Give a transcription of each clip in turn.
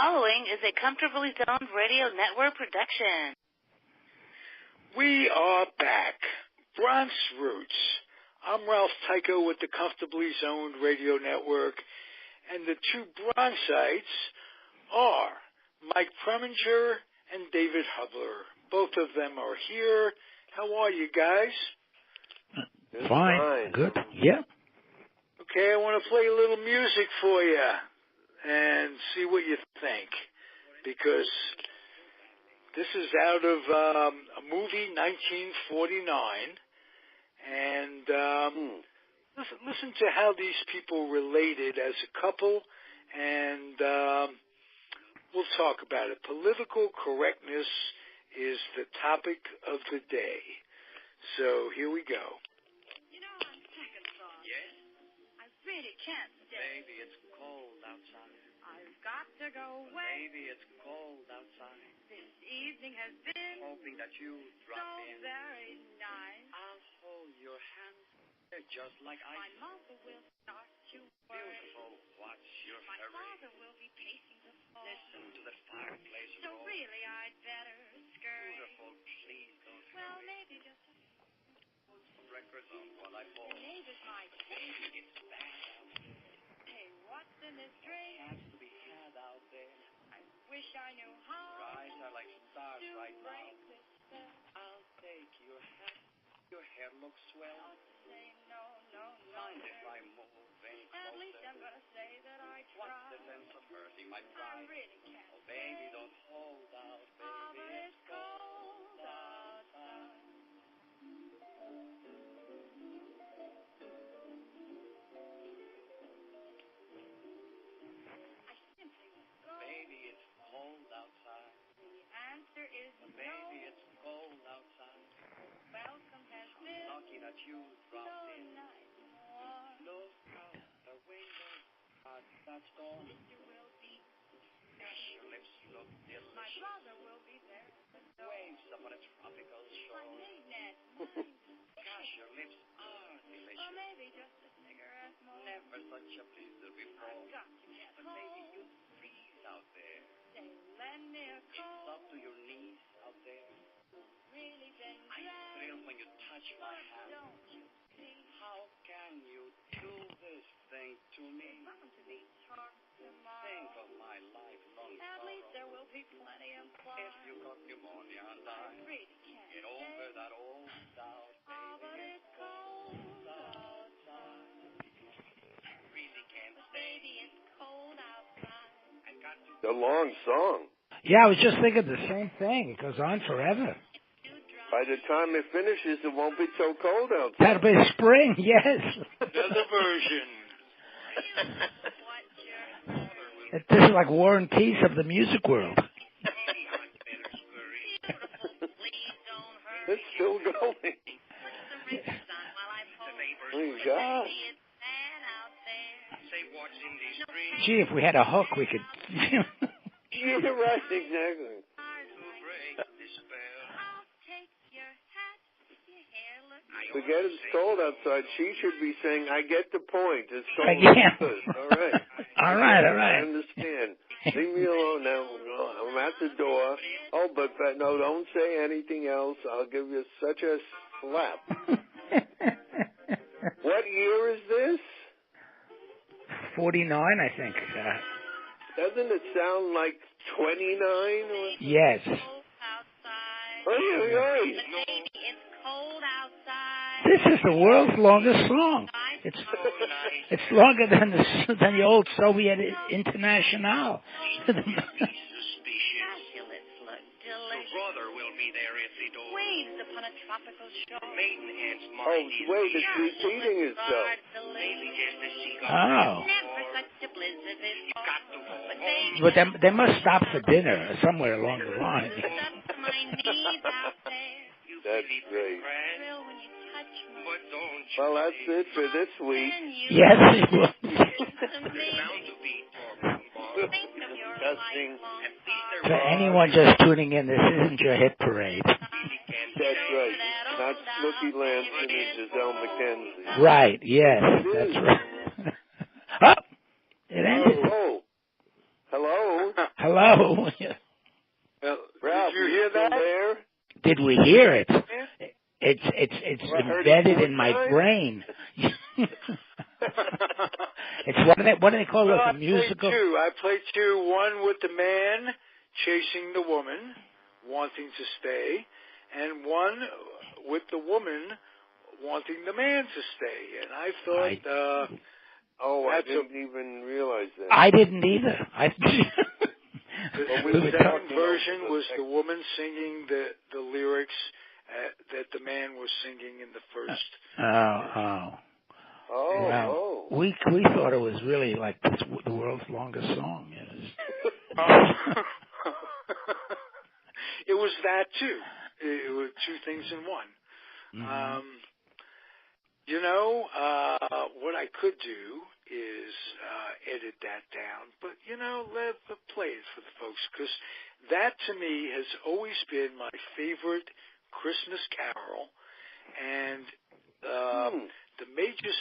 following is a Comfortably Zoned Radio Network production. We are back. Bronx Roots. I'm Ralph Tycho with the Comfortably Zoned Radio Network, and the two Bronxites are Mike Preminger and David Hubler. Both of them are here. How are you guys? Fine. Good. Yeah. Okay, I want to play a little music for you and see what you think, because this is out of a movie, 1949, and listen to how these people related as a couple, and we'll talk about it. Political correctness is the topic of the day. So here we go. You know, on second thought, yes? I really can't stay. Baby, it's cold outside. I've got to go away. Baby, it's cold outside. This evening has been Hoping that you drop so in. very nice. I'll hold your hand. They're just like My ice. mother will start to worry. Beautiful. Watch your My hurry. father will be pacing the floor. Listen to the fireplace So roar. really, I'd better scurry. Beautiful. Please don't Well, hurry. maybe just a Records on while I fall. neighbors might say, Baby, it's bad. hey, what's in this drink? Has to be had out there. I wish I knew how Your eyes are like stars to right break now. this spell. I'll take your hat. Your hair looks swell. Don't say no, no, no. Mind if sir. I move in At least closer? I'm gonna say that I What's tried. the sense of hurting my I pride? really can't. Oh, baby, don't hold out, Ah, baby. but it's cold outside. I simply won't go. Baby, it's cold outside. The answer is Baby, no. it's cold outside. Welcome has been Lucky that you so dropped in. nice and warm. Look out the window at that storm. You will be. Gosh, your lips look My delicious. brother will be there. So Waves upon a tropical my shore. maiden mine. Gosh, your lips are Or delicious. maybe just a cigarette more. Never such a blizzard I've before. got to get But baby, home. you freeze out there. Say, lend me a It's coat. up to your knees out there. Really been I dragged. thrill when you touch my But hand. don't you see? How can you do this thing to me? Bound to be talk tomorrow. Think of my lifelong At least sorrow. there will be plenty implied. If you got pneumonia and I I really can't get stay. over that old doubt, Ah, but baby, it's cold outside. I really can't stay. Baby, it's cold outside. I got to A long song. Yeah, I was just thinking the same thing. It goes on forever. By the time it finishes, it won't be so cold outside. That'll be spring, yes. Another version. This is like War and Peace of the music world. It's still going. Oh, gosh. say what's in these dreams. Gee, if we had a hook, we could... You're right, exactly. To break this spell. Forget it's cold outside. She should be saying, I get the point. It's cold Yeah. outside. All right. All right. I understand. Leave me alone now. I'm at the door. Oh, but no, don't say anything else. I'll give you such a slap. What year is this? 49, I think. Doesn't it sound like 29? Or... Yes. Oy. This is the world's longest song. It's longer than the old Soviet International. Brother will be there if he don't. Waves upon a tropical shore. Maiden aunt's Oh, mind is wait, it's repeating itself. maybe just a seagull. Oh. Never such a blizzard You before. got to go But home. But they must stop for dinner somewhere along the line. up to my knees out there. You That's really great. grand, Thrill when you touch me. but don't you Well, that's it for this week. Then you Yes, it will. listen to me. bound to be talking about. Think of your Disgusting. lifelong At least there For are. anyone just tuning in, this isn't your hit parade. Really can't That's right. Not Snooky Lanson and Giselle McKenzie. Right, yes, that's right. Oh, it ended. Oh, hello. Hello. Well, Ralph, did you hear that? There? Did we hear it? Yeah. It's Well, I heard embedded it in my 4 times. brain. It's what do they call Well, it? The musical. I played two. One with the man chasing the woman, wanting to stay, and one with the woman wanting the man to stay. And I thought, I didn't even realize that. I didn't either. the second version was the woman singing the lyrics that the man was singing in the first. Wow. We thought it was really like the world's longest song. Yes. It was that too. It was two things in one. Mm-hmm. What I could do is edit that down, but let play it for the folks, because that to me has always been my favorite Christmas carol, and the major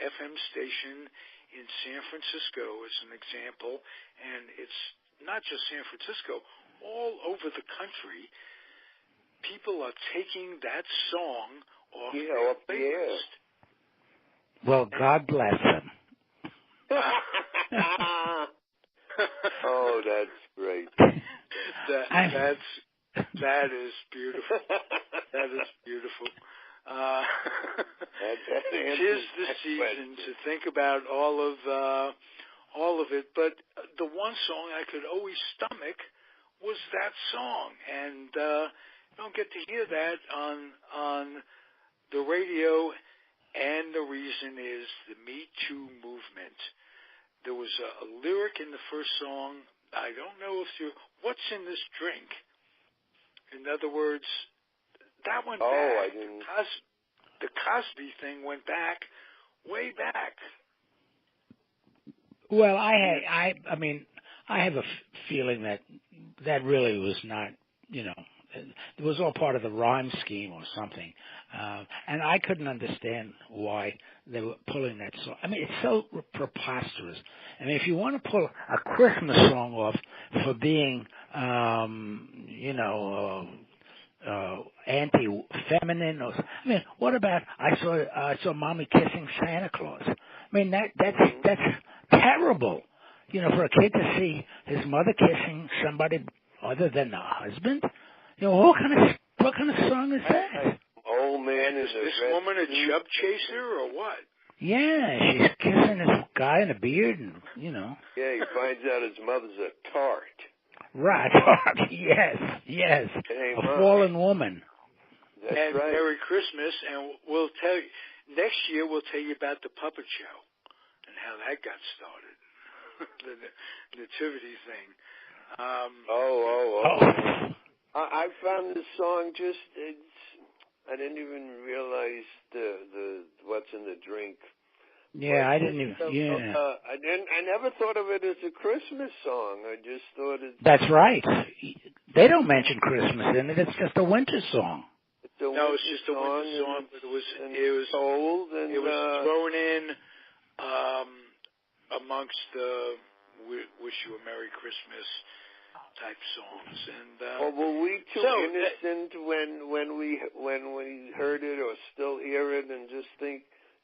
FM station in San Francisco is an example, and it's not just San Francisco, all over the country, people are taking that song off their playlist. Well, God bless them. Oh, that's great. That is beautiful. That is beautiful. Tis the season to think about all of it, but the one song I could always stomach was that song, and you don't get to hear that on the radio, and the reason is the Me Too movement. There was a lyric in the first song, I don't know if what's in this drink? In other words, that went back. I didn't. The Cosby thing went back, way back. Well, I have a feeling that really was not, it was all part of the rhyme scheme or something. And I couldn't understand why they were pulling that song. I mean, it's so preposterous. I mean, if you want to pull a Christmas song off for being, anti-feminine, or I mean, what about I saw Mommy kissing Santa Claus? I mean, that's terrible. For a kid to see his mother kissing somebody other than the husband. What kind of song is that? Old man is this woman a chub chaser or what? Yeah, she's kissing this guy in a beard, and Yeah, he finds out his mother's a tart. Right. Yes. A fallen woman. That's and right. Merry Christmas, and we'll tell you next year. We'll tell you about the puppet show and how that got started, the nativity thing. I found this song I didn't even realize the what's in the drink. Yeah, I didn't even. Yeah. I never thought of it as a Christmas song. I just thought it. That's right. They don't mention Christmas in it. It's just a winter song. It's just a winter song, but it was old, and it was thrown in amongst the "Wish You a Merry Christmas" type songs. And were we too innocent when we heard it, or still hear it, and just think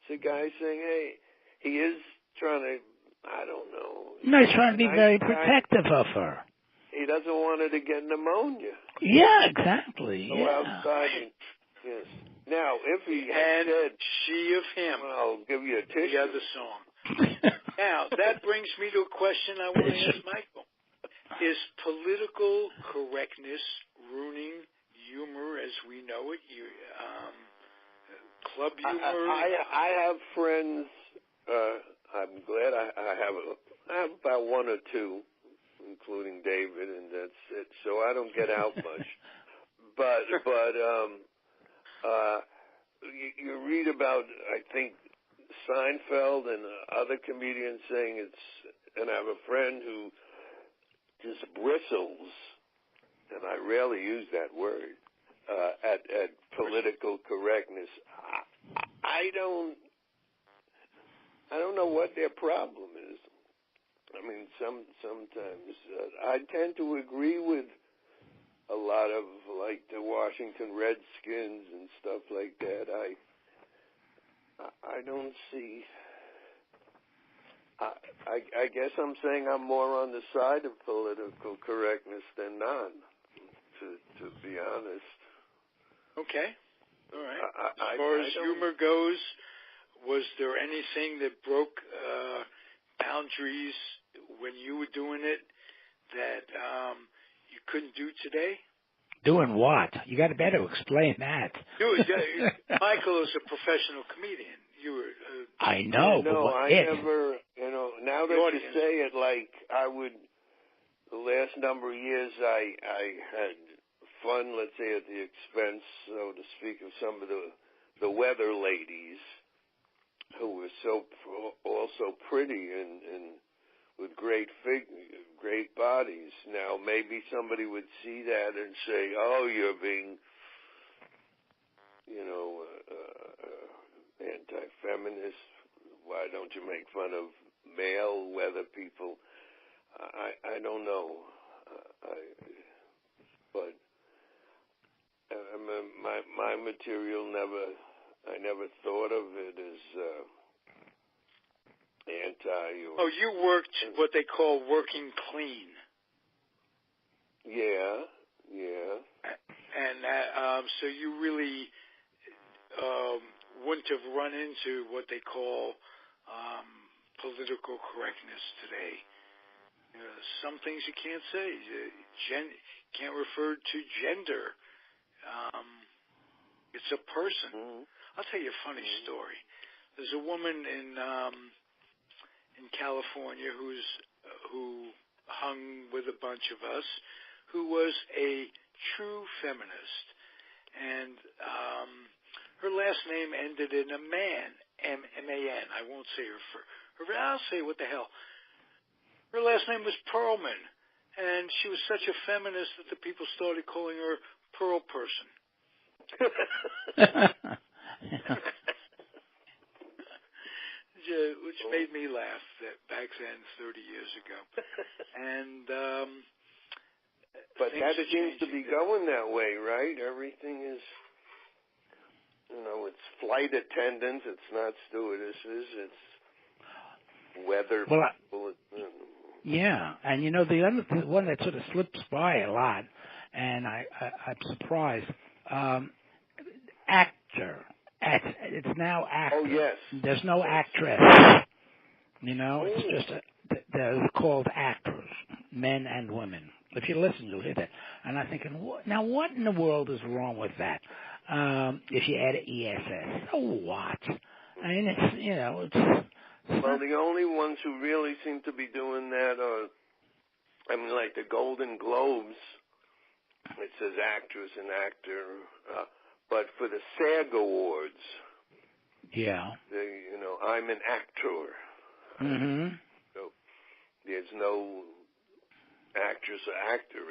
it's a guy saying, "Hey, he is trying to, I don't know." No, he's trying to be very protective of her. He doesn't want her to get pneumonia. Yeah, exactly. Go outside. Yes. Now, if he had said "She of Him," I'll give you a tissue. The other song. Now that brings me to a question I want to ask Michael. Is political correctness ruining humor as we know it? Club humor? I have friends. I'm glad I have about one or two, including David, and that's it. So I don't get out much. But you read about, I think, Seinfeld and other comedians saying and I have a friend who just bristles, and I rarely use that word, at political correctness. I don't know what their problem is. I mean, sometimes I tend to agree with a lot of, like, the Washington Redskins and stuff like that. I don't see. I guess I'm saying I'm more on the side of political correctness than none, to be honest. Okay. All right. As far as humor goes, was there anything that broke boundaries when you were doing it that you couldn't do today? Doing what? You got to better explain that. Michael is a professional comedian. You were. I know. No, I never. Now that you say it, like I would. The last number of years, I had fun. Let's say at the expense, so to speak, of some of the weather ladies who were also pretty and with great bodies. Now, maybe somebody would see that and say, "Oh, you're being, anti-feminist. Why don't you make fun of male weather people?" I don't know. But my material I never thought of it as anti. Oh, you worked what they call working clean. Yeah. And so you really wouldn't have run into what they call political correctness today. Some things you can't say. Can't refer to gender. It's a person. Mm-hmm. I'll tell you a funny story. There's a woman in California who hung with a bunch of us, who was a true feminist, and her last name ended in a man, M-A-N. I won't say her. I'll say what the hell. Her last name was Perlman, and she was such a feminist that the people started calling her Pearl Person. Which made me laugh back then, 30 years ago. And but that seems to be going that way, right? Everything is, it's flight attendants, it's not stewardesses, it's weather people. Yeah, and the other one that sort of slips by a lot, and I'm surprised. Actor. It's now actor. Oh, yes. There's no actress. It's just they're called actors, men and women. If you listen, you'll hear that. And I'm thinking, what in the world is wrong with that? If you add ESS, so what? I mean, it's well, the only ones who really seem to be doing that are, like the Golden Globes, it says actress and actor, but for the SAG Awards, I'm an actor. Mm-hmm. So there's no actress or actor.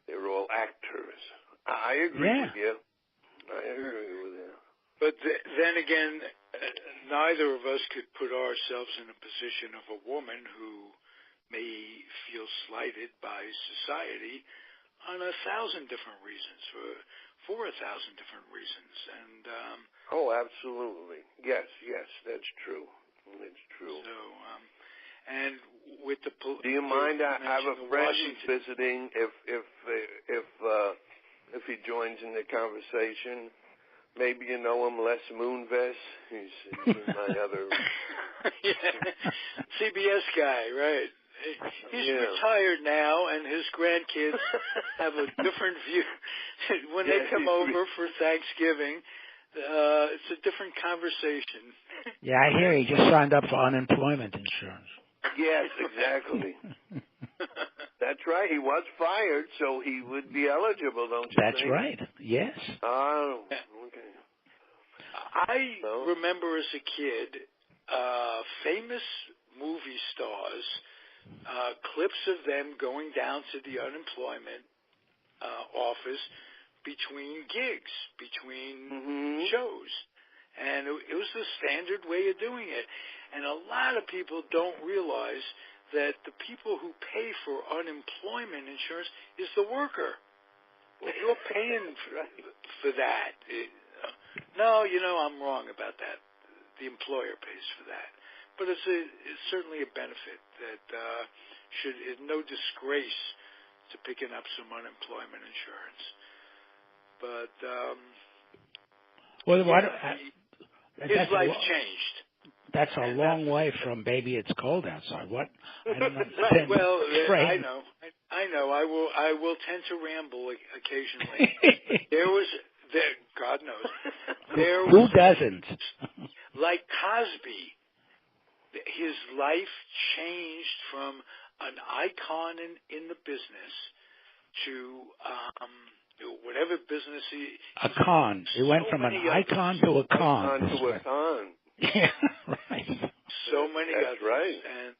They're all actors. I agree with you. I agree with you. But then again, neither of us could put ourselves in a position of a woman who may feel slighted by society on 1,000 different reasons, for 1,000 different reasons. And absolutely. Yes, that's true. It's true. So, and with the do you mind? I have a friend who's visiting. If he joins in the conversation. Maybe you know him, Les Moonves. He's in my other... CBS guy, right. He's retired now, and his grandkids have a different view. When they come over for Thanksgiving, it's a different conversation. Yeah, I hear he just signed up for unemployment insurance. Yes, exactly. That's right. He was fired, so he would be eligible, don't you think? That's right. Yes. Oh, okay. I remember as a kid, famous movie stars, clips of them going down to the unemployment office between gigs, between shows. And it was the standard way of doing it. And a lot of people don't realize that the people who pay for unemployment insurance is the worker. Well, you're paying for that. No, I'm wrong about that. The employer pays for that. But it's certainly a benefit that is no disgrace to picking up some unemployment insurance. But his life changed. That's a long way from "Baby, It's Cold Outside." What? I don't understand. Well, I know. I will tend to ramble occasionally. God knows. Who doesn't? Like Cosby, his life changed from an icon in the business to whatever business a con. He went from an icon to a con. Yeah, right. So many others. Right. And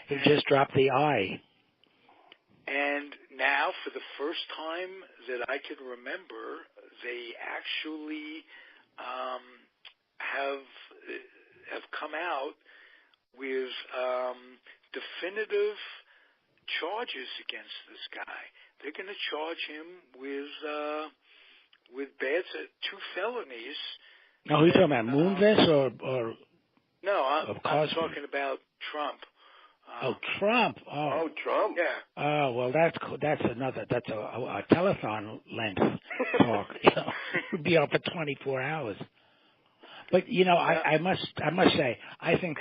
he just dropped the I. And now, for the first time that I can remember, they actually have come out with definitive charges against this guy. They're going to charge him with two felonies. No, who's talking about Moonves or no? I'm talking about Trump. Trump. Trump. Yeah. Oh, well, that's a telethon length talk. We'd be up for 24 hours. But I must say, I think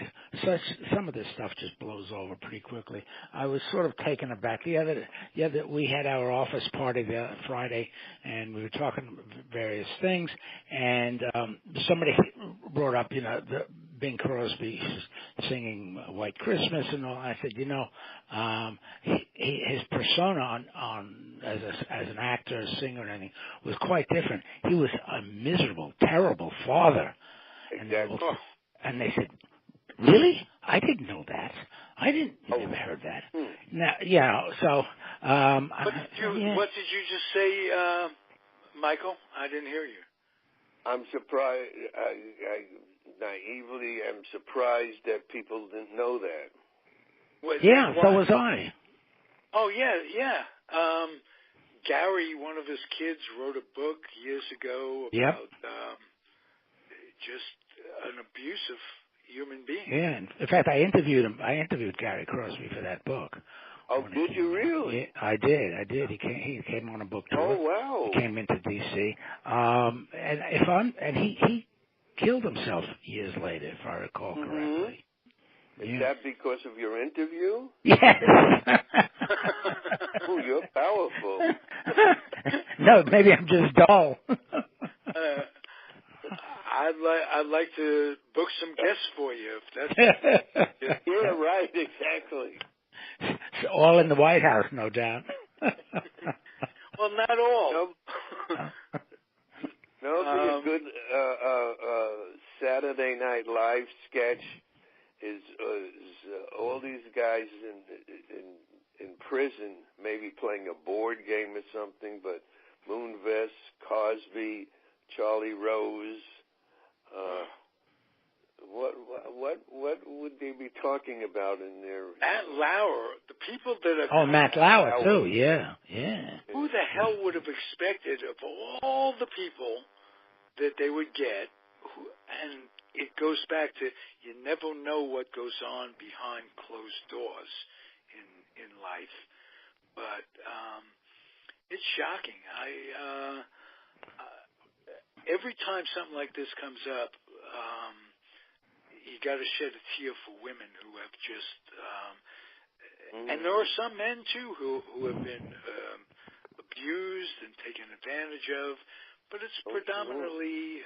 some of this stuff just blows over pretty quickly. I was sort of taken aback. The other we had our office party the Friday, and we were talking various things, and somebody brought up the Bing Crosby singing White Christmas and all. I said, his persona on as an actor, singer, and anything was quite different. He was a miserable, terrible father. Exactly. And they said, "Really? I didn't know that. I never heard that." Now, so. What did you just say, Michael? I didn't hear you. I'm surprised. I naively am surprised that people didn't know that. So was I. Oh yeah. Gary, one of his kids, wrote a book years ago about just an abusive human being. Yeah. In fact, I interviewed him. I interviewed Gary Crosby for that book. Oh, did you really? Yeah, I did. He came on a book tour. Oh, wow. He came into D.C. And he killed himself years later, if I recall correctly. Is that because of your interview? Yes. Oh, you're powerful. No, maybe I'm just dull. I'd like to book some guests for you if that's. You're right, exactly. All in the White House, no doubt. Well, not all. No, a good Saturday Night Live sketch is all these guys in prison, maybe playing a board game or something, but Moonves, Cosby, Charlie Rose. What would they be talking about in their... Matt Lauer, the people that are... Oh, Matt Lauer, too, yeah. Who the hell would have expected of all the people that they would get, and it goes back to you never know what goes on behind closed doors in life. But it's shocking. Every time something like this comes up, you got to shed a tear for women who have just, and there are some men too who have been abused and taken advantage of, but it's predominantly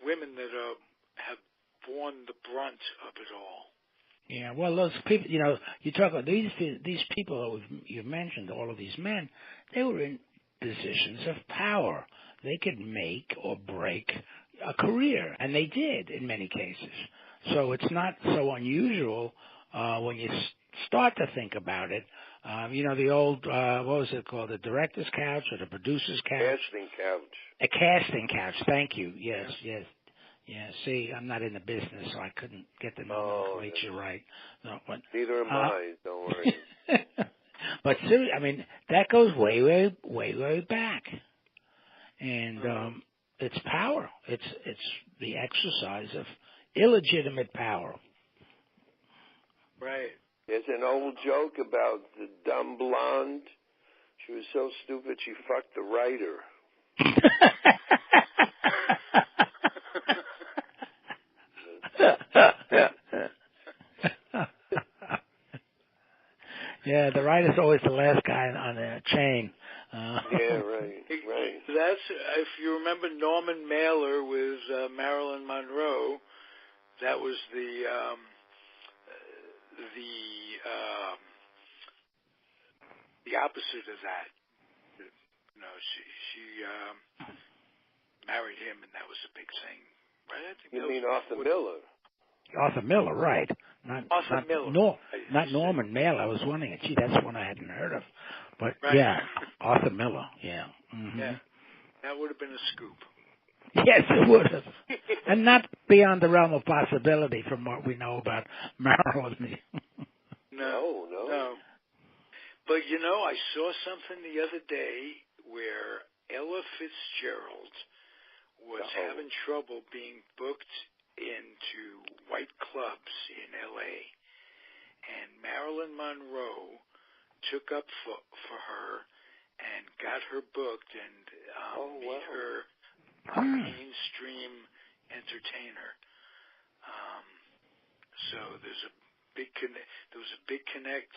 women that have borne the brunt of it all. Yeah, well, those people, you talk about these people you've mentioned, all of these men, they were in positions of power. They could make or break a career, and they did in many cases. So it's not so unusual when you start to think about it. The old, what was it called, the director's couch or the producer's couch? Casting couch. A casting couch, thank you. Yes. Yeah, see, I'm not in the business, so I couldn't get the nomenclature right. No, but, neither am I. Don't worry. but seriously, I mean, that goes way, way, way, way back, and it's power. It's the exercise of illegitimate power. Right. There's an old joke about the dumb blonde. She was so stupid she fucked the writer. Yeah, the writer's always the last guy on the chain. Yeah, right. That's, if you remember Norman Mailer with Marilyn Monroe, that was the opposite of that. You know, she married him, and that was a big thing, right? I think you mean Arthur Miller? Arthur Miller, right? Miller. Not Norman Mailer. I was wondering, gee, that's one I hadn't heard of. But right. yeah, Arthur Miller. Yeah. Mm-hmm. Yeah, that would have been a scoop. Yes, it would have, and not beyond the realm of possibility from what we know about Marilyn. No. But, you know, I saw something the other day where Ella Fitzgerald was having trouble being booked into white clubs in L.A., and Marilyn Monroe took up for her and got her booked and made her a mainstream entertainer. So there was a big connect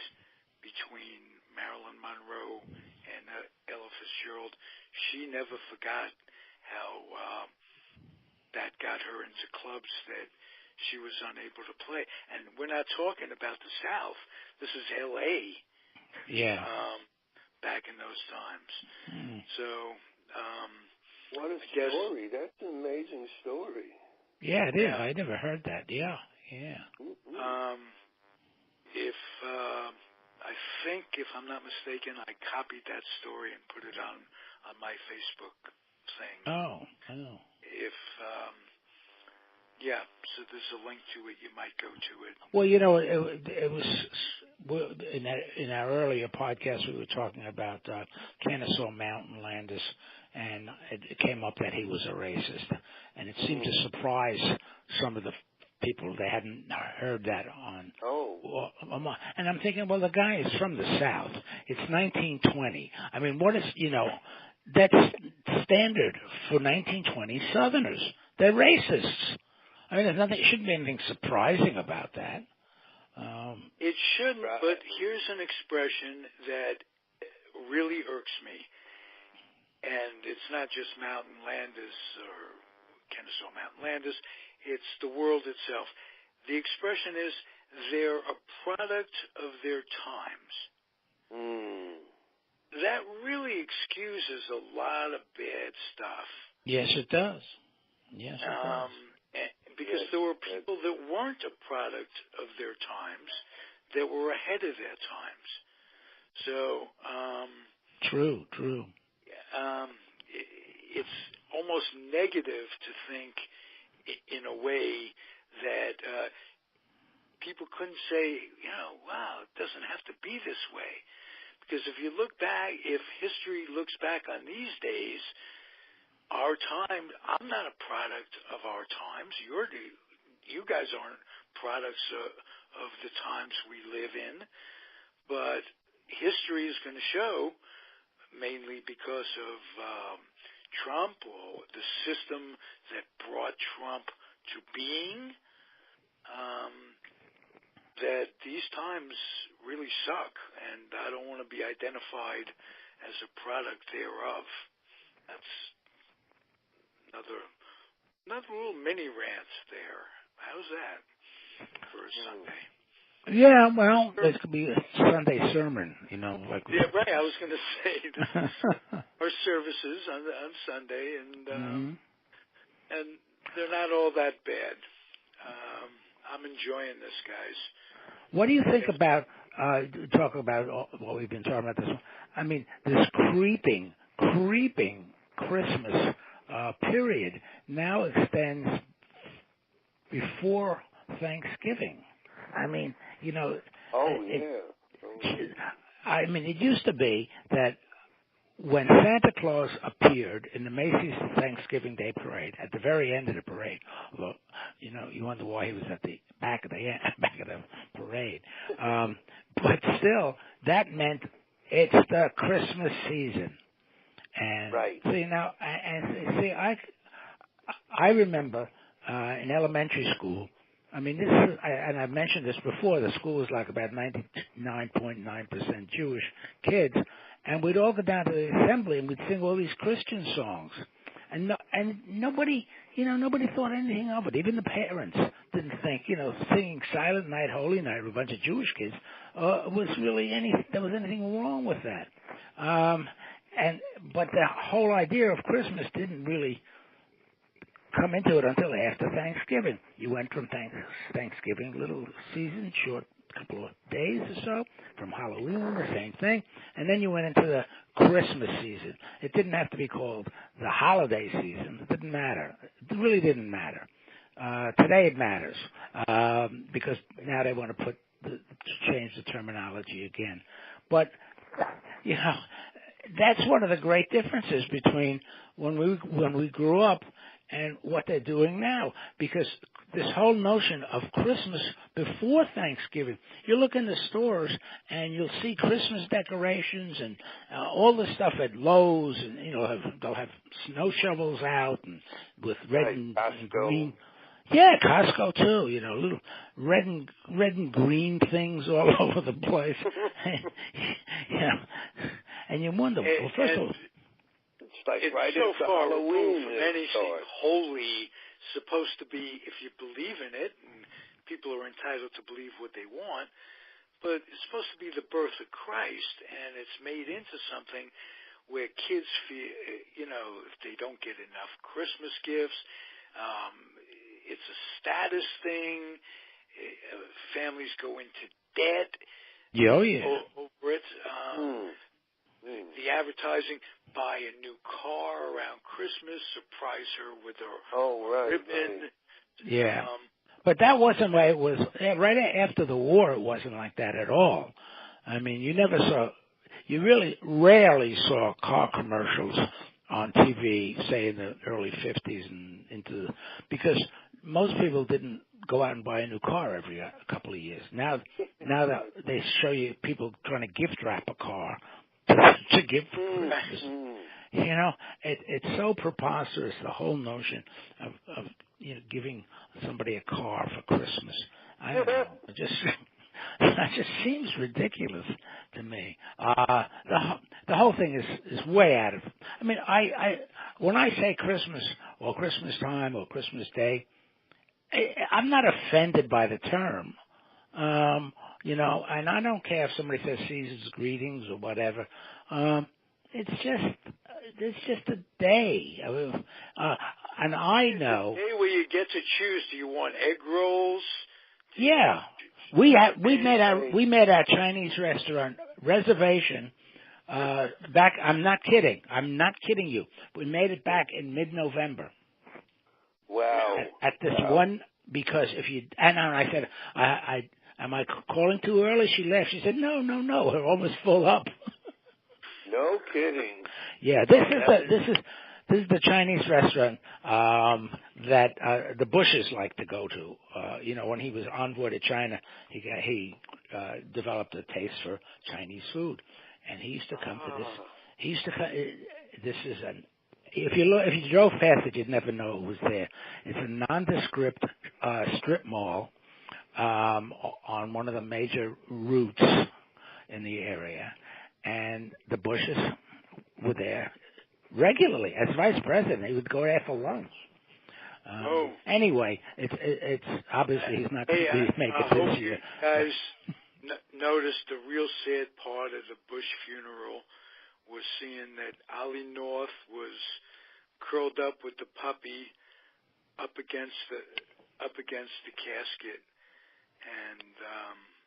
between Marilyn Monroe and Ella Fitzgerald. She never forgot how that got her into clubs that she was unable to play. And we're not talking about the South. This is L.A. Yeah. Back in those times. So, what a story. That's an amazing story. Yeah, it is. I never heard that. Yeah. I think, if I'm not mistaken, I copied that story and put it on my Facebook thing. Oh. So there's a link to it. You might go to it. Well, you know, it was in our earlier podcast we were talking about Kennesaw Mountain Landis, and it came up that he was a racist, and it seemed to surprise some of the people. They hadn't heard that on. And I'm thinking, well, the guy is from the South. It's 1920. I mean, what is, that's standard for 1920 Southerners. They're racists. I mean, there shouldn't be anything surprising about that. It shouldn't, but here's an expression that really irks me. And it's not just Mountain Landis or Kennesaw Mountain Landis. It's the world itself. The expression is, they're a product of their times. That really excuses a lot of bad stuff. Yes, it does. Yes, it does. Because there were people that weren't a product of their times, that were ahead of their times. So, True. It's almost negative to think in a way that people couldn't say, wow, it doesn't have to be this way. Because if you look back, if history looks back on these days, our time, I'm not a product of our times. You guys aren't products of the times we live in. But history is going to show, mainly because of Trump or the system that brought Trump to being, that these times really suck, and I don't want to be identified as a product thereof. That's another little mini rant there. How's that for a Sunday? Yeah, well, this could be a Sunday sermon, like. Yeah, right. I was going to say our services on Sunday, and they're not all that bad. I'm enjoying this, guys. What do you think about talk about what we've been talking about this? I mean, this creeping Christmas period now extends before Thanksgiving. I mean, you know. I mean, it used to be that when Santa Claus appeared in the Macy's Thanksgiving Day Parade, at the very end of the parade, although, you know, you wonder why he was at the back of the parade. But still, that meant it's the Christmas season. And see now, I remember in elementary school. I mean, and I've mentioned this before. The school was like about 99.9% Jewish kids, and we'd all go down to the assembly and we'd sing all these Christian songs, and nobody thought anything of it. Even the parents didn't think, you know, singing Silent Night, Holy Night with a bunch of Jewish kids there was anything wrong with that. But the whole idea of Christmas didn't really come into it until after Thanksgiving. You went from Thanksgiving, little season, short couple of days or so, from Halloween, the same thing, and then you went into the Christmas season. It didn't have to be called the holiday season. It didn't matter. It really didn't matter. Today it matters because now they want to change the terminology again. But, you know, that's one of the great differences between when we grew up and what they're doing now, because this whole notion of Christmas before Thanksgiving, you look in the stores and you'll see Christmas decorations and all the stuff at Lowe's, and you know they'll have snow shovels out and with red and green. Yeah, Costco too. You know, little red and green things all over the place. Yeah, and you wonder. Well, first of all, it's so far removed from anything holy, supposed to be, if you believe in it, and people are entitled to believe what they want, but it's supposed to be the birth of Christ, and it's made into something where kids feel, you know, if they don't get enough Christmas gifts, it's a status thing, families go into debt over it. The advertising, buy a new car around Christmas, surprise her with her ribbon. Right. Yeah. But that wasn't why it was. Right after the war, it wasn't like that at all. I mean, you really rarely saw car commercials on TV, say in the early 50s and because most people didn't go out and buy a new car every couple of years. Now that they show you people trying to gift wrap a car to give for Christmas. You know, it's so preposterous, the whole notion of you know, giving somebody a car for Christmas. I don't know. It just seems ridiculous to me. The whole thing is way out of. I mean, when I say Christmas or Christmas time or Christmas Day, I'm not offended by the term. You know, and I don't care if somebody says season's greetings or whatever. It's just a day. And I know. It's a day where you get to choose. Do you want egg rolls? Yeah. We made our Chinese restaurant reservation back. I'm not kidding you. We made it back in mid-November. Wow. At this one, because if you and I said, am I calling too early? She left. She said, no, we're almost full up. No kidding. Yeah, this is the Chinese restaurant that the Bushes like to go to. You know, when he was envoy to China, he developed a taste for Chinese food, and he used to come to this. He used to come. This is an. If you drove past it, you'd never know it was there. It's a nondescript strip mall on one of the major routes in the area, and the Bushes were there regularly as vice president. He would go there for lunch. Anyway, it's obviously he's not going to make it this year. You guys noticed the real sad part of the Bush funeral was seeing that Ollie North was curled up with the puppy up against the casket, and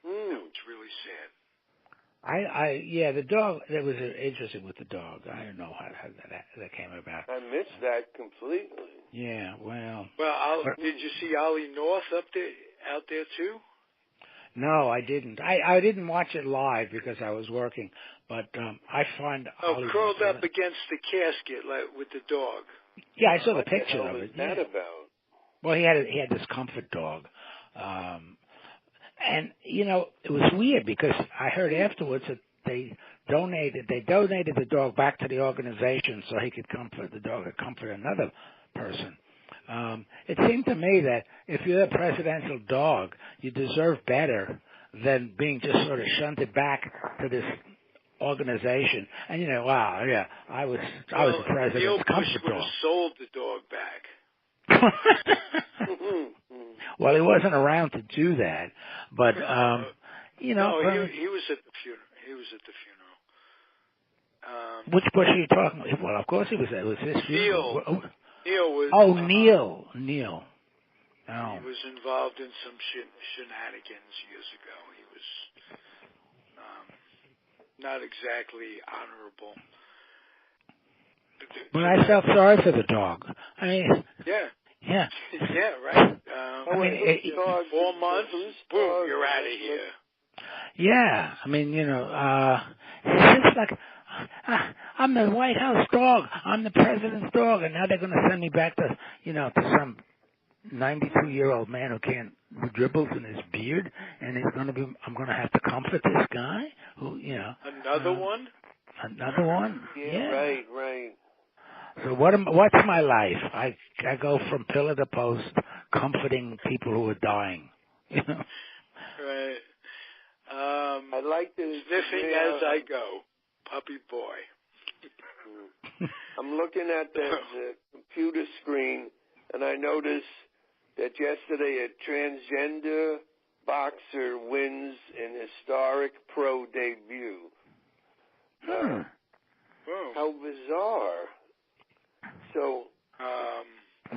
that was really sad. The dog. That was interesting with the dog. I don't know how that came about. I missed that completely. Yeah, well. Well, did you see Ollie North out there too? No, I didn't. I didn't watch it live because I was working. But I find Ollie curled up against the casket like with the dog. Yeah, I saw the picture What the hell of was it. that Yeah. about? Well, he had this comfort dog, and it was weird because I heard afterwards that they donated the dog back to the organization so he could comfort the dog or comfort another person. It seemed to me that if you're a presidential dog, you deserve better than being just sort of shunted back to this organization. And wow, yeah, I was the president's comfort would dog. have sold the dog back. Well, he wasn't around to do that, but No, he was at the funeral. He was at the funeral. Which Bush are you talking about? Well, of course he was. It was his funeral. Neil was. Oh, Neil. Oh. He was involved in some shenanigans years ago. He was not exactly honorable. But I felt sorry for the dog. I mean, yeah, right. 4 months, boom, you're out of here. Yeah, I mean, it's just like I'm the White House dog, I'm the president's dog, and now they're going to send me back to some 92-year-old man who can't who dribbles in his beard, and I'm going to have to comfort this guy who another one. Another one? Yeah. Right. So what's my life? I go from pillar to post, comforting people who are dying. Right. I like to sniffing as I go, puppy boy. I'm looking at the computer screen, and I noticed that yesterday a transgender boxer wins an historic pro debut. How bizarre. So,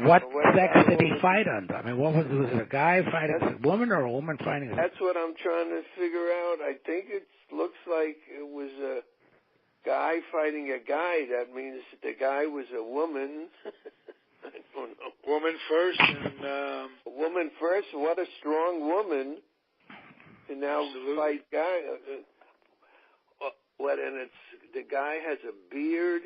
what sex did he fight under? I mean, was it a guy fighting a woman or a woman fighting a... That's what I'm trying to figure out. I think it looks like it was a guy fighting a guy. That means the guy was a woman. I don't know. Woman first and... woman first? What a strong woman to now fight guy. And it's the guy has a beard.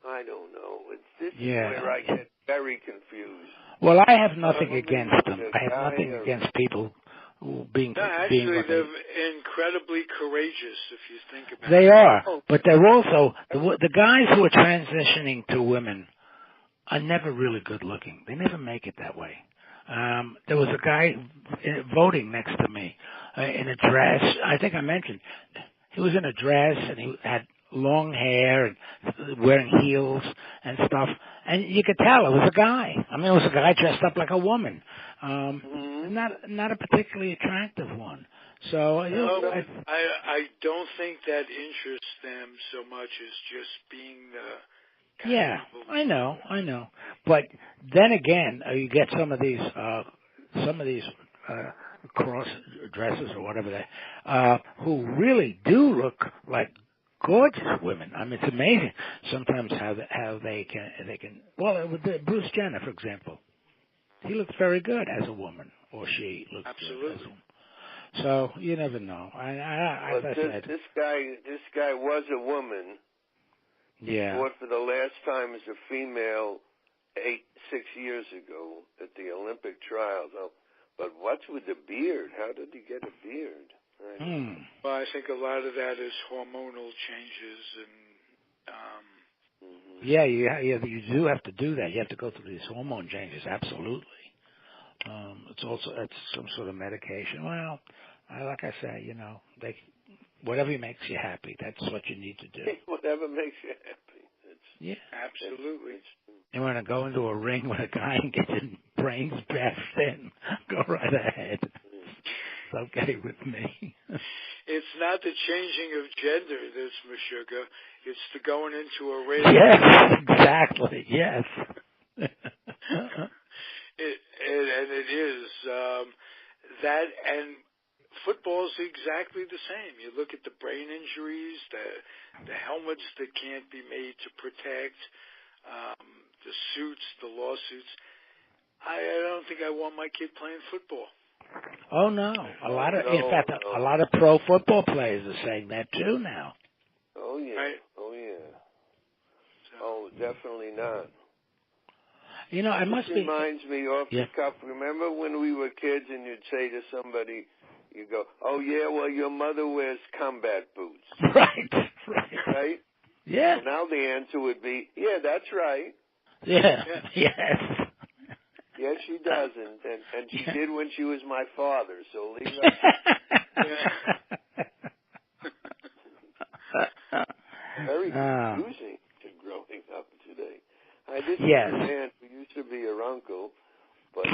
I don't know. This is where I get very confused. Well, I have nothing against them. I have nothing against people who being. Actually, they're incredibly courageous if you think about it. They are, but they're also the guys who are transitioning to women are never really good looking. They never make it that way. There was a guy voting next to me in a dress. I think I mentioned he was in a dress and he had long hair and wearing heels and stuff, and you could tell it was a guy. I mean, it was a guy dressed up like a woman, not a particularly attractive one. So I don't think that interests them so much as just being the. Yeah, I know. But then again, you get some of these cross dressers or whatever they, who really do look like gorgeous women. I mean, it's amazing sometimes how they can. Well, with Bruce Jenner, for example, he looks very good as a woman, or she looks good as a woman. So you never know. This guy was a woman. Yeah. Fought for the last time as a female 6 years ago at the Olympic trials. But what's with the beard? How did he get a beard? Well, I think a lot of that is hormonal changes and. Yeah, you do have to do that. You have to go through these hormone changes. Absolutely. It's some sort of medication. Well, like I say, whatever makes you happy, that's what you need to do. Whatever makes you happy. Absolutely. You want to go into a ring with a guy and get your brains bashed in? Go right ahead. It's okay with me. It's not the changing of gender that's Meshuggah. It's the going into a race. Yes, exactly. Yes. It is that, and football's exactly the same. You look at the brain injuries, the helmets that can't be made to protect, the suits, the lawsuits. I don't think I want my kid playing football. Oh no, a lot of pro football players are saying that too now. Oh yeah, right? Oh yeah. Oh, definitely not. You know, I must be. Reminds me off the cuff. Remember when we were kids and you'd say to somebody, you go, "Oh yeah, well your mother wears combat boots." Right. Yeah. So now the answer would be, "Yeah, that's right." Yeah. Yes. Yes, she does, and she did when she was my father. So leave her. Very confusing to growing up today. I didn't understand who used to be your uncle, but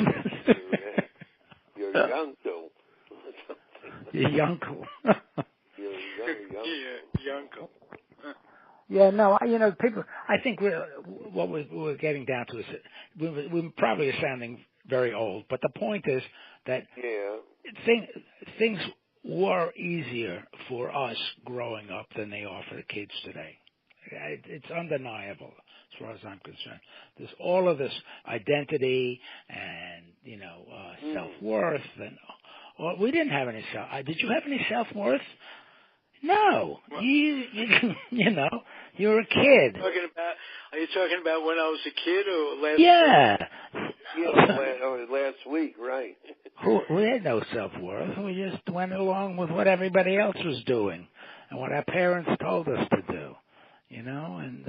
your uncle. Your uncle. Your uncle. Yeah, no, you know, people. I think what we're getting down to is we probably are sounding very old, but the point is that things were easier for us growing up than they are for the kids today. It's undeniable as far as I'm concerned. There's all of this identity and self-worth, and we didn't have any self. Did you have any self-worth? No, you know, you're a kid. Are you talking about when I was a kid or last? Last week, right? We had no self-worth. We just went along with what everybody else was doing and what our parents told us to do, you know, and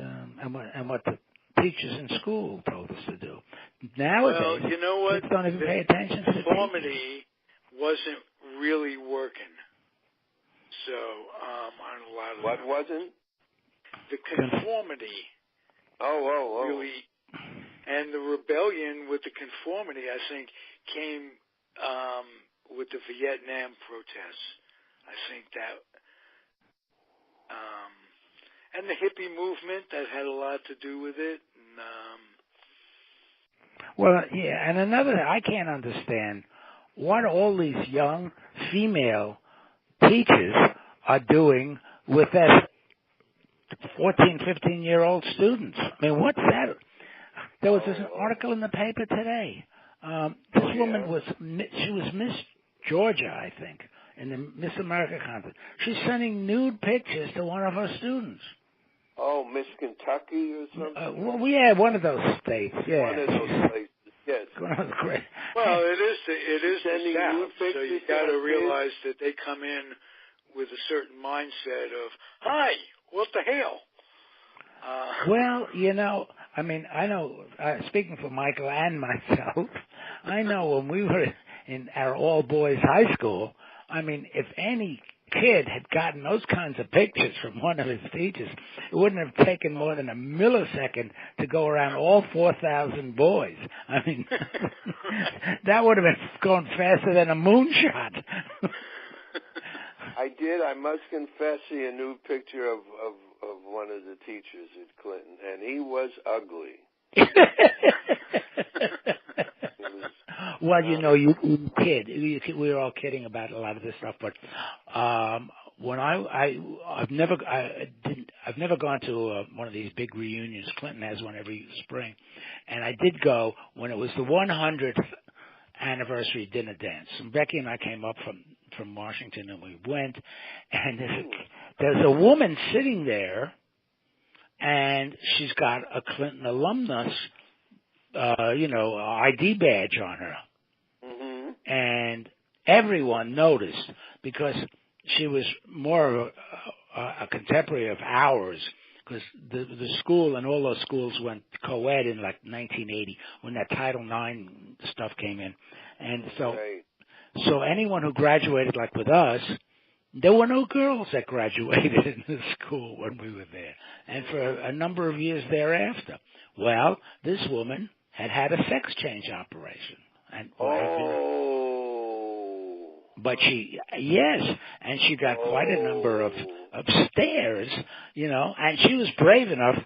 what the teachers in school told us to do. Nowadays, you know what? Kids don't even pay attention to the conformity wasn't really working. So, on a lot of what wasn't? The conformity. Really, and the rebellion with the conformity, I think, came with the Vietnam protests. I think that, and the hippie movement that had a lot to do with it. And another, I can't understand what all these young female teachers are doing with their 14, 15-year-old students. I mean, what's that? There was an article in the paper today. This woman was Miss Georgia, I think, in the Miss America contest. She's sending nude pictures to one of her students. Oh, Miss Kentucky or something? One of those states, yeah. One of those places, yes. Great. Well, it is the South, so you got to realize that they come in with a certain mindset of, hi, what the hell? Well, you know, I mean, I know, speaking for Michael and myself, I know when we were in our all-boys high school, I mean, if any kid had gotten those kinds of pictures from one of his teachers, it wouldn't have taken more than a millisecond to go around all 4,000 boys. I mean, that would have been going faster than a moonshot. I must confess, see a new picture of one of the teachers at Clinton, and he was ugly. Well, you know, you kid. We were all kidding about a lot of this stuff, but when I've never gone to one of these big reunions. Clinton has one every spring, and I did go when it was the 100th anniversary dinner dance. And Becky and I came up from Washington, and we went, and there's a woman sitting there, and she's got a Clinton alumnus, ID badge on her. Mm-hmm. And everyone noticed because she was more of a contemporary of ours, because the school and all those schools went co-ed in like 1980 when that Title IX stuff came in. And so anyone who graduated like with us, there were no girls that graduated in the school when we were there. And for a number of years thereafter. Well, this woman had a sex change operation. And but and she got quite a number of stares, and she was brave enough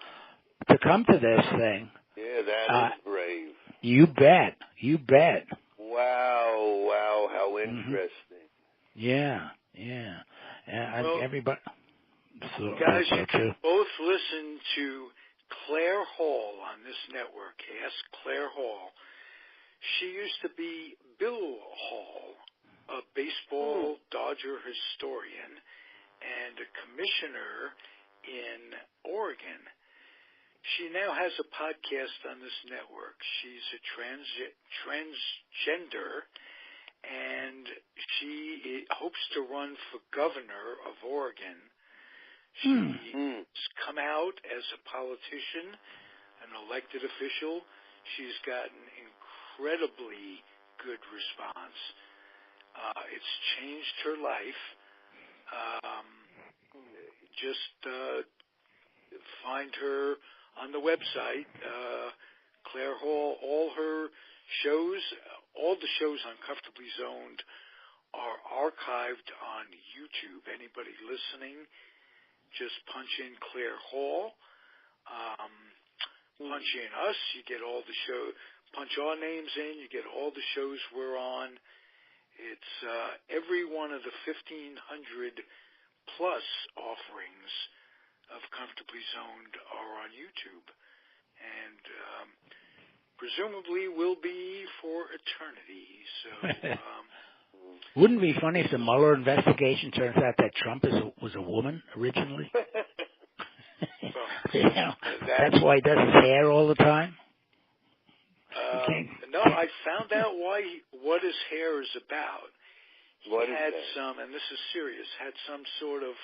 to come to this thing. Yeah, that is brave. You bet. Wow, how interesting. Yeah. Well, everybody. Guys, you can both listen to Claire Hall on this network. Ask Claire Hall. She used to be Bill Hall, a baseball Dodger historian and a commissioner in Oregon. She now has a podcast on this network. She's a transgender, and she hopes to run for governor of Oregon. She's come out as a politician, an elected official. She's gotten incredibly good response. It's changed her life. Just find her on the website, Claire Hall. All her shows, all the shows on Comfortably Zoned are archived on YouTube. Anybody listening, just punch in Claire Hall, punch in us, you get all the show. Punch our names in, you get all the shows we're on. It's every one of the 1,500 plus offerings of Comfortably Zoned are on YouTube, and presumably will be for eternity. So. Wouldn't it be funny if the Mueller investigation turns out that Trump was a woman originally? That's why he does his hair all the time? No, I found out what his hair is about. He had some, and this is serious, had some sort of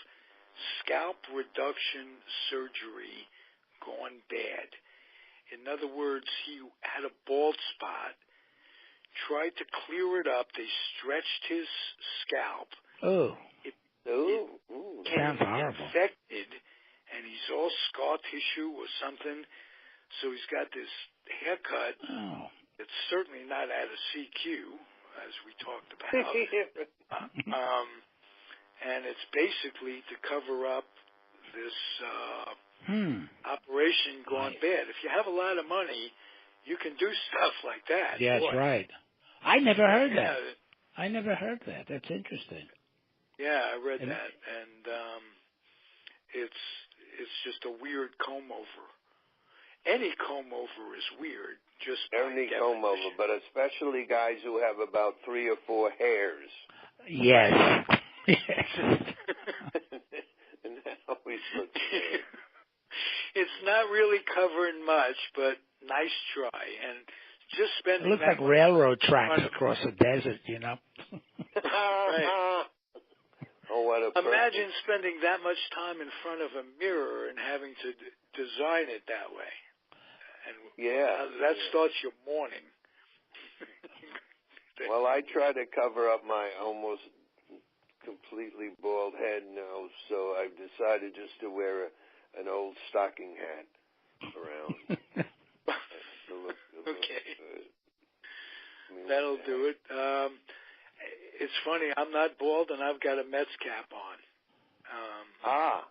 scalp reduction surgery gone bad. In other words, he had a bald spot, tried to clear it up. They stretched his scalp. It sounds horrible. Infected, and he's all scar tissue or something. So he's got this haircut. It's certainly not out of CQ, as we talked about. And it's basically to cover up this operation gone bad. If you have a lot of money, you can do stuff like that. Yeah, that's right. I never heard that. That's interesting. Yeah, I read that, and it's just a weird comb over. Any comb over is weird, just by any definition. comb over, but especially guys who have about 3 or 4 hairs. Yes. And that always looks good. It's not really covering much, but nice try. And just spending it looks like railroad tracks across the desert, you know. Right. Oh, what a Imagine spending that much time in front of a mirror and having to design it that way. And that starts your morning. Well, I try to cover up my almost completely bald head now, so I've decided just to wear an old stocking hat around. Okay. That'll do it. It's funny, I'm not bald and I've got a Mets cap on.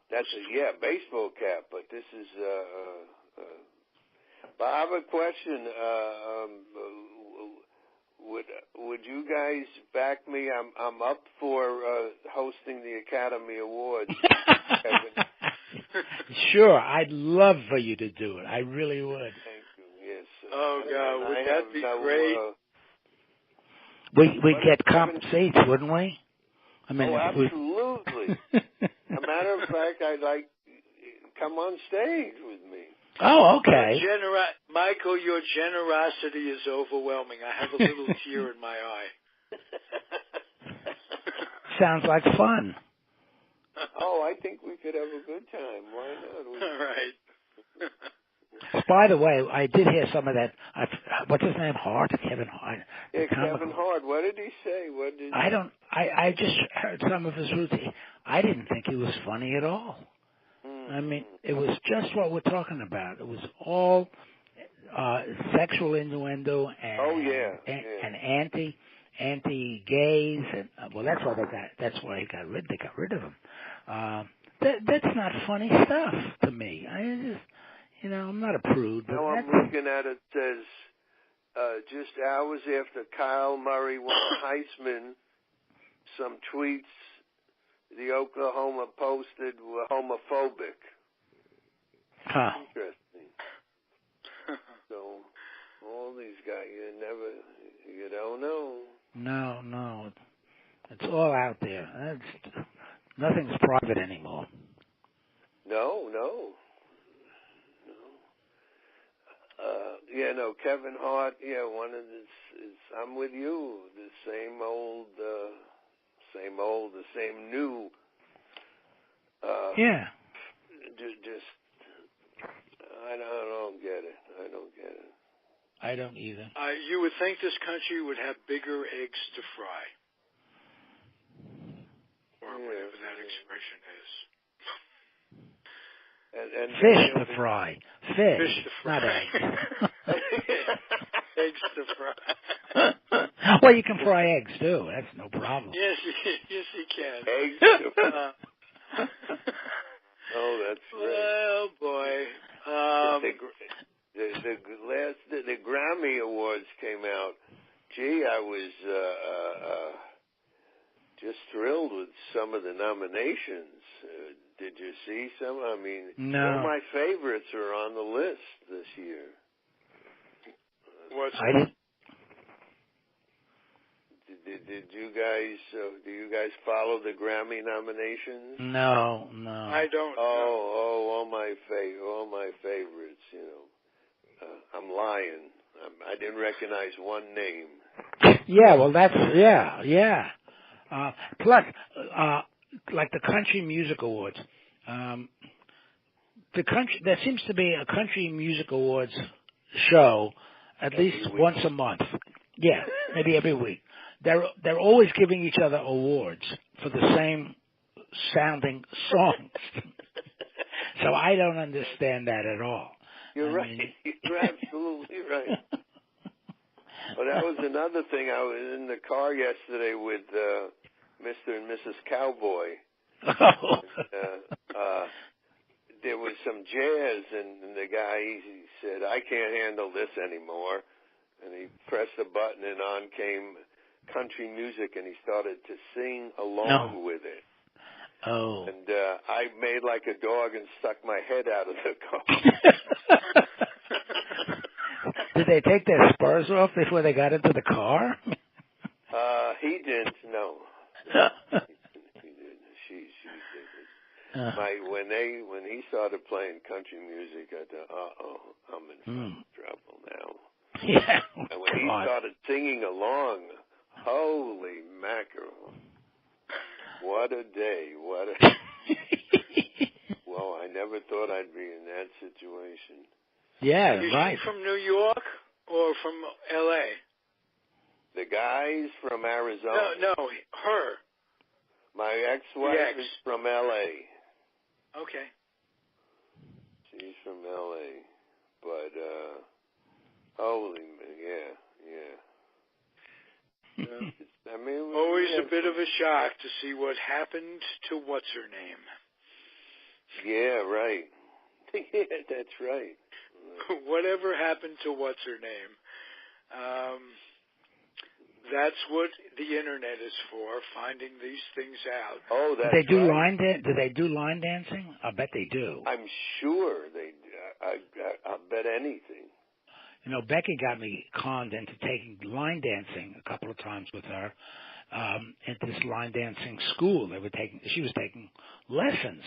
That's baseball cap, but this is but I have a question. Would you guys back me? I'm up for hosting the Academy Awards. Sure, I'd love for you to do it. I really would. Thank you. Yes. Oh God, would that be great? We'd get comp seats, wouldn't we? I mean, absolutely. As a matter of fact, I'd like come on stage with me. Oh, okay. Michael, your generosity is overwhelming. I have a little tear in my eye. Sounds like fun. Oh, I think we could have a good time. Why not? All right. By the way, I did hear some of that. What's his name? Kevin Hart. Yeah, Kevin Hart. What did he say? I just heard some of his routine. I didn't think he was funny at all. I mean, it was just what we're talking about. It was all sexual innuendo and and anti-gays, and that's why they got rid of him. That's not funny stuff to me. I'm not a prude. But now I'm looking at it. Says just hours after Kyle Murray won the Heisman, some tweets the Oklahoma posted were homophobic. Huh. Interesting. So all these guys, you don't know. No. It's all out there. Nothing's private anymore. No. Kevin Hart, one of I'm with you. The same old, the same new. Yeah. Just, I don't get it. I don't either. You would think this country would have bigger eggs to fry. Or whatever that expression is. And fish to fry. Fish to fry. Not eggs. Eggs to fry. Well, you can fry eggs, too. That's no problem. Yes, you can. Eggs to fry. Oh, that's great. Oh, boy. The Grammy Awards came out. Gee, I was just thrilled with some of the nominations. Did you see some? I mean, no. All my favorites are on the list this year. What's that? Did you guys? Do you guys follow the Grammy nominations? No. I don't. All my favorites. I'm lying. I didn't recognize one name. Yeah, well, that's yeah. Plus, like the Country Music Awards, there seems to be a Country Music Awards show at least once a month. Yeah, maybe every week. They're always giving each other awards for the same sounding songs. So I don't understand that at all. You're right. You're absolutely right. Well, that was another thing. I was in the car yesterday with Mr. and Mrs. Cowboy. There was some jazz, and the guy he said, "I can't handle this anymore," and he pressed a button, and on came country music, and he started to sing along with it. Oh. And I made like a dog and stuck my head out of the car. Did they take their spurs off before they got into the car? He didn't. No. He didn't. She did. When he started playing country music, I thought, I'm in trouble now. Yeah. And when he started singing along, holy mackerel! What a day! Well, I never thought I'd be in that situation. Yeah, Is right. she from New York or from L.A.? The guy's from Arizona. No, her. My ex-wife is from L.A. Okay. She's from L.A. But, holy, yeah. I mean, always a bit of a shock to see what happened to what's-her-name. Yeah, right. Yeah, that's right. Whatever happened to what's-her-name? That's what the Internet is for, finding these things out. Oh, that's Do they do right. do they do line dancing? I bet they do. I'm sure they do. I bet anything. Becky got me conned into taking line dancing a couple of times with her at this line dancing school. She was taking lessons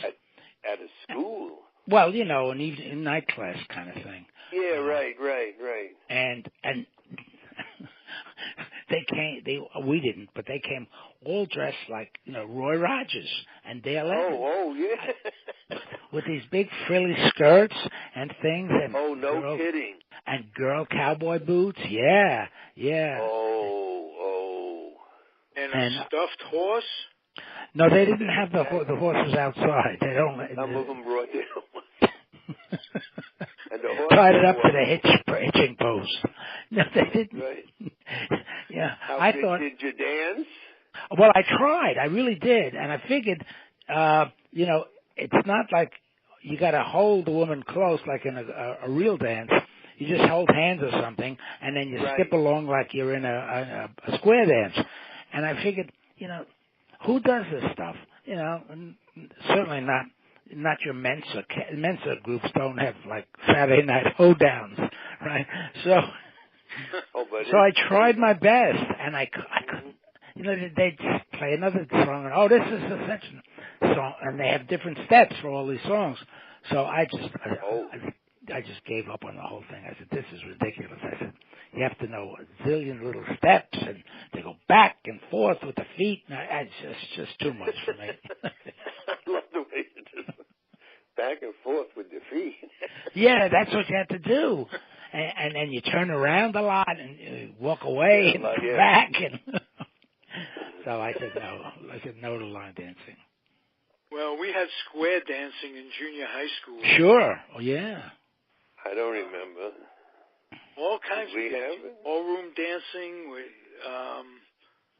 at a school. Well, an evening night class kind of thing. Yeah, right. And they came. We didn't, but they came all dressed like Roy Rogers and Dale Evans. Oh, yeah. With these big frilly skirts and things. And no kidding. And girl cowboy boots. Yeah. Oh. And a stuffed horse? No, they didn't have the horses outside. They don't. Some of them brought their and the horse tied it up to the hitching post. No, they didn't. Right. Yeah, Did you dance? Well, I tried. I really did, and I figured, it's not like you got to hold the woman close like in a real dance. You just hold hands or something, and then you skip along like you're in a square dance. And I figured, who does this stuff? You know, and certainly not your Mensa. Mensa groups don't have like Saturday night hoedowns, right? So I tried my best, and I couldn't. You know, they just play another song, and this is such a song, and they have different steps for all these songs. So I just gave up on the whole thing. I said, this is ridiculous. I said, you have to know a zillion little steps, and they go back and forth with the feet. And it's just too much for me. I love the way you just back and forth with your feet. Yeah, that's what you have to do. And then you turn around a lot and you walk away and come back. And so I said no. I said no to line dancing. Well, we had square dancing in junior high school. Sure. Oh, yeah. I don't remember. All kinds we of have it? ballroom dancing.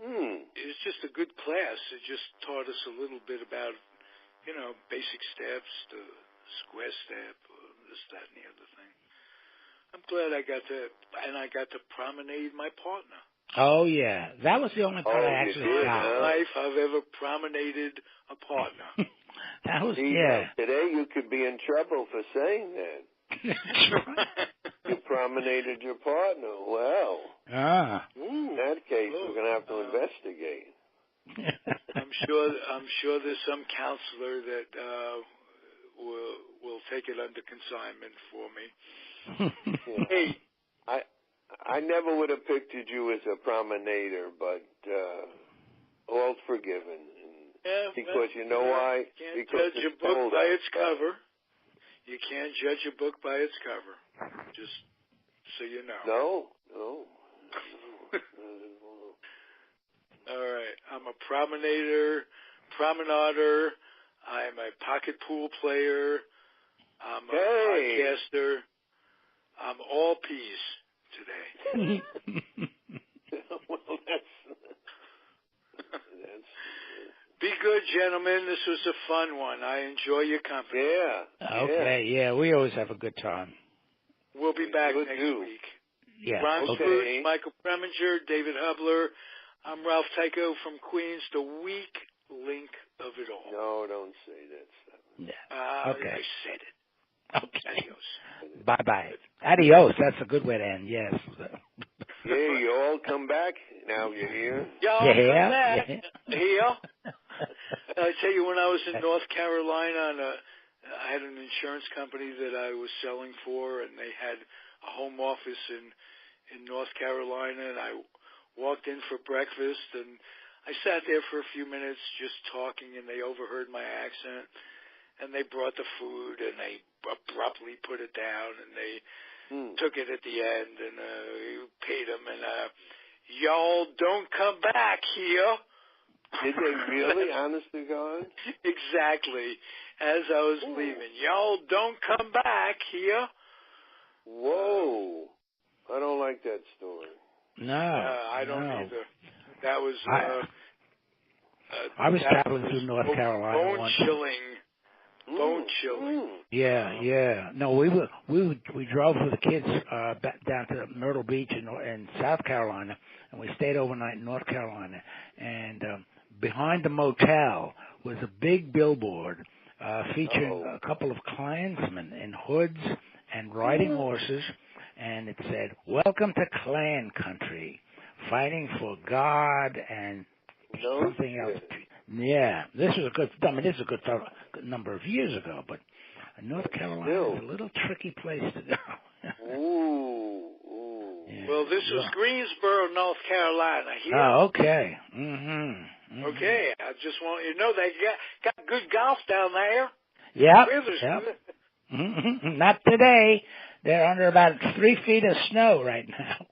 It was just a good class. It just taught us a little bit about, you know, basic steps, the square step, this, that, and the other thing. I'm glad I got to promenade my partner. Oh, yeah. That was the only part I actually got. In life I've ever promenaded a partner. That was, today you could be in trouble for saying that. That's right. You promenaded your partner. Well, in that case, we're going to have to investigate. I'm sure there's some counselor that will take it under consignment for me. Hey, I never would have pictured you as a promenader, but all forgiven. Because you know why? Because judge a book by its cover. You can't judge a book by its cover. Just so you know. No. All right. I'm a promenader. I'm a pocket pool player. I'm a podcaster. I'm all peas today. Well, that's Be good, gentlemen. This was a fun one. I enjoy your company. Yeah. Okay, yeah. We always have a good time. We'll be back next week. Yeah. Ron Spruce, Michael Preminger, David Hubler. I'm Ralph Tycho from Queens, the weak link of it all. No, don't say that stuff. Yeah. Okay. I said it. Okay. Adios. Bye-bye. Adios. That's a good way to end, yes. Yeah, you all come back. Now you're here. Y'all come back. Yeah. Here. I tell you, when I was in North Carolina, I had an insurance company that I was selling for, and they had a home office in North Carolina, and I walked in for breakfast, and I sat there for a few minutes just talking, and they overheard my accent, and they brought the food, and they abruptly put it down, and they took it at the end, and paid them, and y'all don't come back here. Did they really? Honest to God? Exactly. As I was leaving, y'all don't come back here. Whoa. I don't like that story. No. I don't either. That was... I was traveling through North Carolina once. Bone chilling. Yeah. No, we drove with the kids back down to Myrtle Beach in South Carolina, and we stayed overnight in North Carolina. And behind the motel was a big billboard featuring a couple of Klansmen in hoods and riding horses, and it said, "Welcome to Klan Country, fighting for God and something else." Yeah, this is a good number of years ago, but North Carolina is a little tricky place to go. Yeah. Well, this was Greensboro, North Carolina. Here. Oh, okay. Mm-hmm. Okay, I just want you to know they got good golf down there. Yeah. Yep. Not today. They're under about 3 feet of snow right now.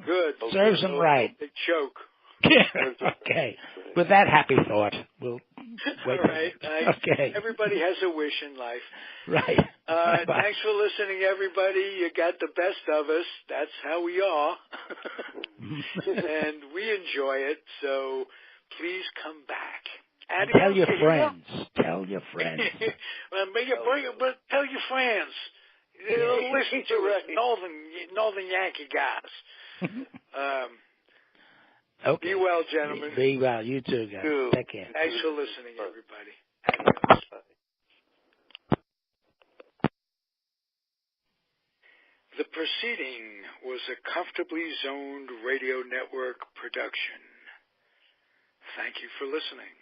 Good. Serves them right. They choke. Okay. With that happy thought, we'll wait. All right. Okay. Everybody has a wish in life. Right. Thanks for listening, everybody. You got the best of us. That's how we are. And we enjoy it, so please come back. Tell your friends. Tell your friends. But tell your friends. Listen to us, Northern Yankee guys. Okay. Be well, gentlemen. Be well. You too, guys. Too. Take care. Thanks for listening, everybody. The proceeding was a Comfortably Zoned Radio Network production. Thank you for listening.